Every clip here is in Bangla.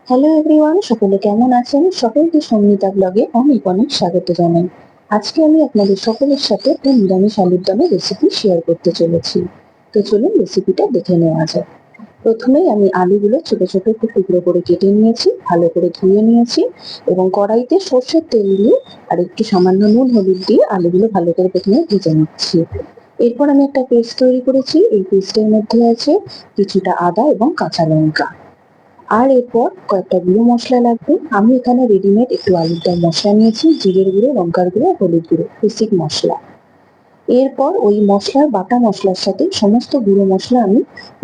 হ্যালো এভরিওয়ান, সকলে কেমন আছেন? সকলকে সঙ্গীতা ব্লগে অনেক অনেক স্বাগত জানাই। আজকে আমি আপনাদের সকলের সাথে একটা নিরামিষ আলুর দমের রেসিপি শেয়ার করতে চলেছি। তো চলুন রেসিপিটা দেখে নেওয়া যাক। প্রথমেই আমি আলুগুলো ছোট ছোট টুকরো করে কেটে নিয়েছি, ভালো করে ধুয়ে নিয়েছি এবং কড়াইতে সর্ষের তেল দিয়ে আর একটু সামান্য নুন হলুদ দিয়ে আলুগুলো ভালো করে প্রথমে ভেজে নিচ্ছি। এরপর আমি একটা পেস্ট তৈরি করেছি। এই পেস্টের মধ্যে আছে কিছুটা আদা এবং কাঁচা লঙ্কা। আর এরপর কয়েকটা গুঁড়ো মশলা লাগবে। আমি এখানে রেডিমেড একটু আলুর দম মশলা নিয়েছি, জিরের গুঁড়ো, লঙ্কার গুঁড়ো, হলুদ গুঁড়ো, বেসিক মশলা। এরপর ওই মশলার বাটা মশলার সাথে সমস্ত গুঁড়ো মশলা আমি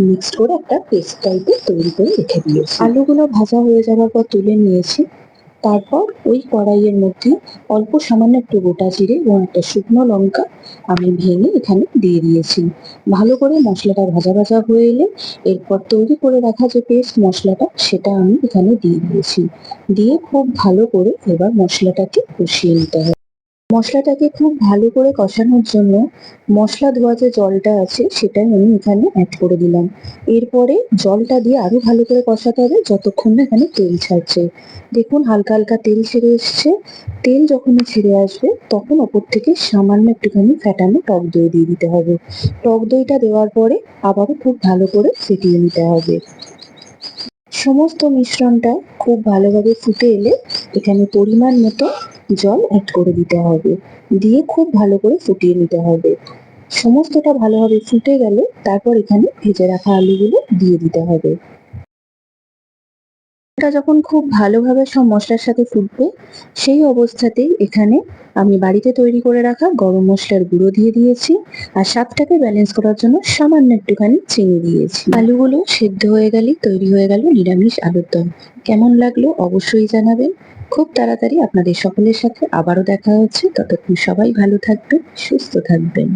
মিক্সড করে একটা পেস্ট টাইপের তৈরি করে রেখে দিয়েছি। আলুগুলো ভাজা হয়ে যাওয়ার পর তুলে নিয়েছি। তারপর ওই কড়াইয়ের মধ্যে অল্প সামান্য একটু গোটা জিরে এবং একটা শুকনো লঙ্কা আমি ভেঙে এখানে দিয়ে দিয়েছি। ভালো করে মশলাটা ভাজা ভাজা হয়ে এলে এরপর তৈরি করে রাখা যে পেস্ট মশলাটা সেটা আমি এখানে দিয়ে দিয়েছি। দিয়ে খুব ভালো করে এবার মশলাটাকে কষিয়ে নিতে হবে। মশলাটাকে খুব ভালো করে কষানোর জন্য মশলা ধোয়া যে জলটা আছে সেটাই আমি এখানে অ্যাড করে দিলাম। এরপরে জলটা দিয়ে আরো ভালো করে কষাতে হবে যতক্ষণ না এখানে তেল ছাড়ছে। দেখুন হালকা হালকা তেল ছেড়ে এসছে। তেল যখনই ছেড়ে আসবে তখন ওপর থেকে সামান্য একটুখানি ফ্যাটানো টক দই দিয়ে দিতে হবে। টক দইটা দেওয়ার পরে আবারও খুব ভালো করে ফেটিয়ে নিতে হবে। সমস্ত মিশ্রণটা খুব ভালোভাবে ফুটে এলে এখানে পরিমাণ মতো জল অ্যাড করে দিতে হবে। দিয়ে খুব ভালো করে ফুটিয়ে নিতে হবে। সমস্তটা ভালোভাবে ফুটে গেলে তারপর এখানে ভেজে রাখা আলুগুলো দিয়ে দিতে হবে। এটা যখন খুব ভালোভাবে সব মশলার সাথে ফুটবে সেই অবস্থাতেই এখানে আমি বাড়িতে তৈরি করে রাখা গরম মশলার গুঁড়ো দিয়ে দিয়েছি আর স্বাদটাকে ব্যালেন্স করার জন্য সামান্য একটুখানি চিনি দিয়েছি। আলুগুলো সেদ্ধ হয়ে গেলেই তৈরি হয়ে গেল নিরামিষ আলুর দম। কেমন লাগলো অবশ্যই জানাবেন। খুব তাড়াতাড়ি আপনাদের সকলের সাথে আবারও দেখা হচ্ছে। ততক্ষণ সবাই ভালো থাকবেন, সুস্থ থাকবেন।